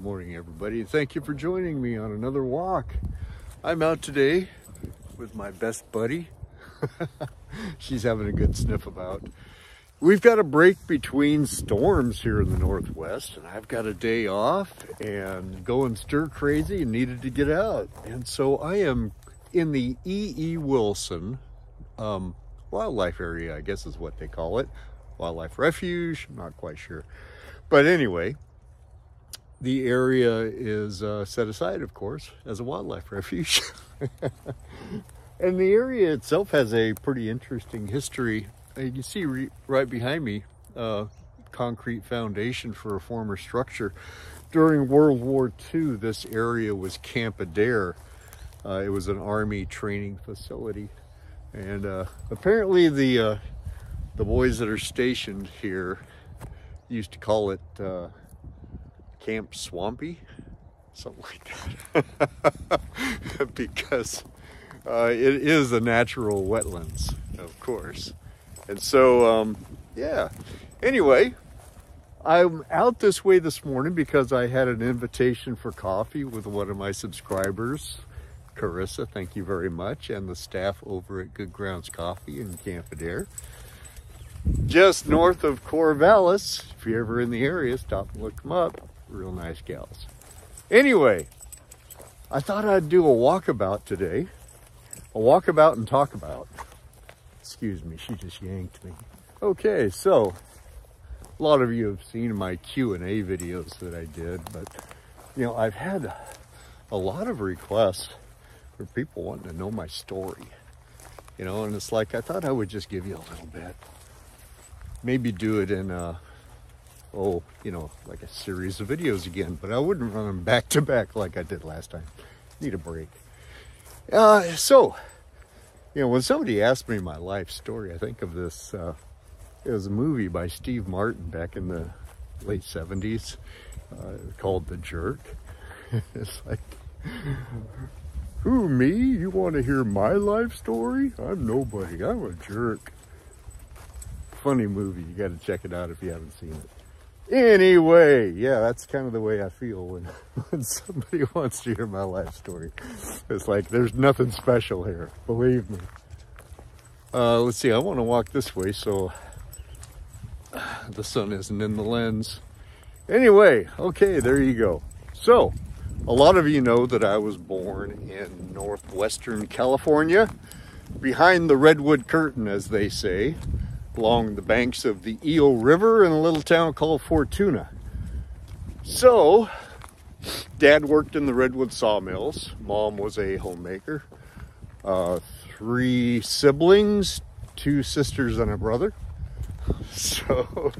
morning, everybody. Thank you for joining me on another walk. I'm out today with my best buddy. She's having a good sniff about. We've got a break between storms here in the Northwest, and I've got a day off and going stir crazy and needed to get out. And so I am in the E.E. Wilson wildlife area, I guess is what they call it. Wildlife refuge, I'm not quite sure. But anyway, the area is set aside, of course, as a wildlife refuge. And the area itself has a pretty interesting history. You can see right behind me, concrete foundation for a former structure. During World War II, this area was Camp Adair. It was an army training facility. And apparently the boys that are stationed here used to call it Camp Swampy, something like that, because it is a natural wetlands, of course. And so, yeah, anyway, I'm out this way this morning because I had an invitation for coffee with one of my subscribers, Carissa, thank you very much, and the staff over at Good Grounds Coffee in Camp Adair. Just north of Corvallis. If you're ever in the area, stop and look them up. Real nice gals. Anyway, I thought I'd do a walkabout today. A walkabout and talk about. Excuse me, she just yanked me. Okay, so a lot of you have seen my Q&A videos that I did, but you know, I've had a lot of requests for people wanting to know my story. You know, and it's like I thought I would just give you a little bit. Maybe do it in you know, like a series of videos again, but I wouldn't run them back to back like I did last time. Need a break. So, you know, when somebody asked me my life story, I think of this, it was a movie by Steve Martin back in the late 70s, called The Jerk. It's like, who, me? You want to hear my life story? I'm nobody, I'm a jerk. Funny movie, you got to check it out if you haven't seen it. Anyway, yeah, that's kind of the way I feel when somebody wants to hear my life story. It's like there's nothing special here, believe me. Let's see, I want to walk this way so the sun isn't in the lens. Anyway, okay, there you go. So, a lot of you know that I was born in northwestern California, behind the redwood curtain, as they say, along the banks of the Eel River in a little town called Fortuna. So, Dad worked in the redwood sawmills. Mom was a homemaker. 3 siblings, 2 sisters and a brother. So,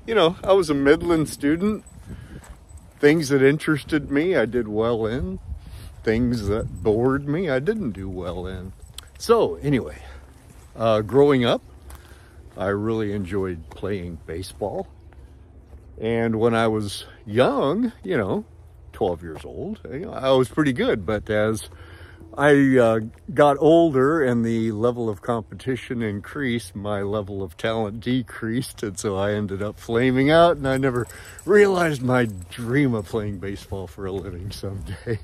you know, I was a Midland student. Things that interested me, I did well in. Things that bored me, I didn't do well in. So, anyway. Growing up, I really enjoyed playing baseball. And when I was young, you know, 12 years old, you know, I was pretty good. But as I got older and the level of competition increased, my level of talent decreased. And so I ended up flaming out, and I never realized my dream of playing baseball for a living someday.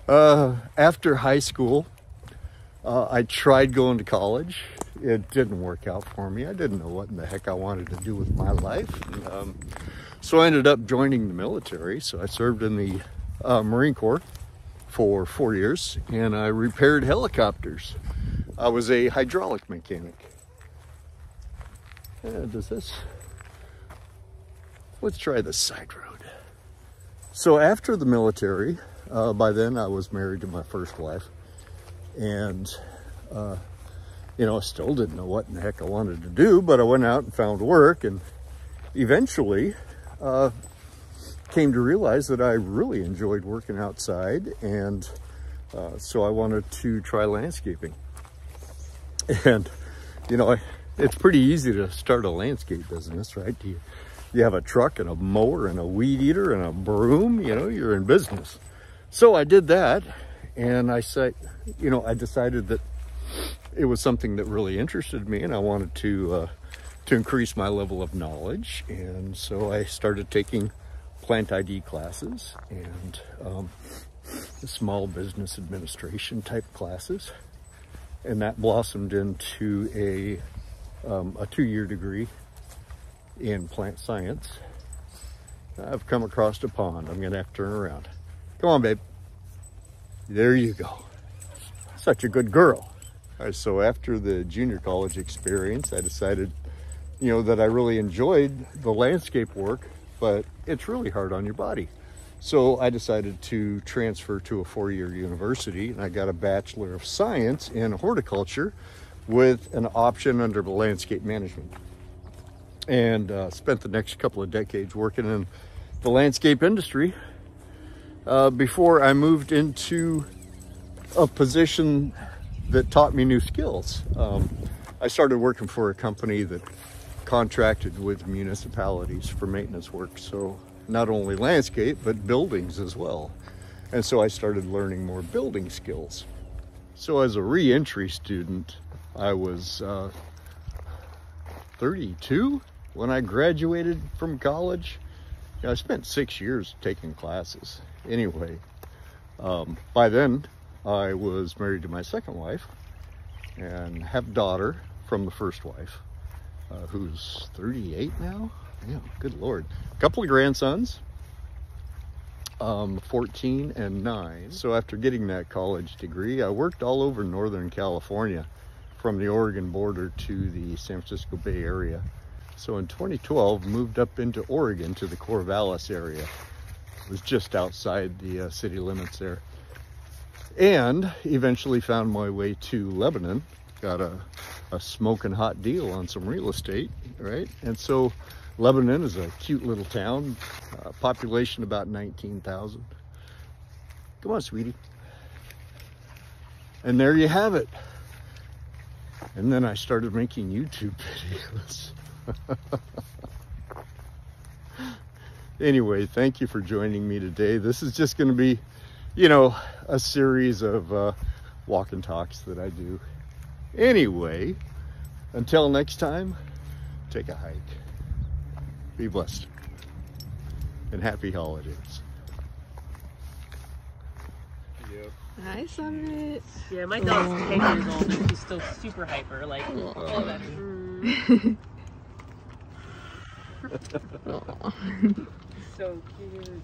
After high school, I tried going to college. It didn't work out for me. I didn't know what in the heck I wanted to do with my life. So I ended up joining the military. So I served in the Marine Corps for 4 years, and I repaired helicopters. I was a hydraulic mechanic. Let's try this side road. So after the military, by then I was married to my first wife. And, you know, I still didn't know what in the heck I wanted to do, but I went out and found work, and eventually came to realize that I really enjoyed working outside, and so I wanted to try landscaping. And, you know, it's pretty easy to start a landscape business, right? You have a truck and a mower and a weed eater and a broom, you know, you're in business. So I did that. And I said, you know, I decided that it was something that really interested me, and I wanted to increase my level of knowledge. And so I started taking plant ID classes and small business administration type classes. And that blossomed into a 2-year degree in plant science. I've come across a pond. I'm gonna have to turn around. Come on, babe. There you go. Such a good girl. All right, so after the junior college experience, I decided, you know, that I really enjoyed the landscape work, but it's really hard on your body. So I decided to transfer to a 4-year university, and I got a Bachelor of Science in horticulture with an option under the landscape management. And spent the next couple of decades working in the landscape industry before I moved into a position that taught me new skills. I started working for a company that contracted with municipalities for maintenance work. So not only landscape, but buildings as well. And so I started learning more building skills. So as a re-entry student, I was 32 when I graduated from college. I spent 6 years taking classes. Anyway, by then I was married to my second wife and have a daughter from the first wife, who's 38 now. Yeah, good Lord. A couple of grandsons, 14 and 9. So after getting that college degree, I worked all over Northern California, from the Oregon border to the San Francisco Bay Area. So in 2012, moved up into Oregon to the Corvallis area. It was just outside the city limits there. And eventually found my way to Lebanon. Got a smoking hot deal on some real estate, right? And so Lebanon is a cute little town, population about 19,000. Come on, sweetie. And there you have it. And then I started making YouTube videos. Anyway, thank you for joining me today. This is just going to be, you know, a series of walk and talks that I do. Anyway, until next time, take a hike. Be blessed. And happy holidays. Yep. Hi, Summit. Yeah, my dog's 10 years old and she's still super hyper. Like, all that. So cute.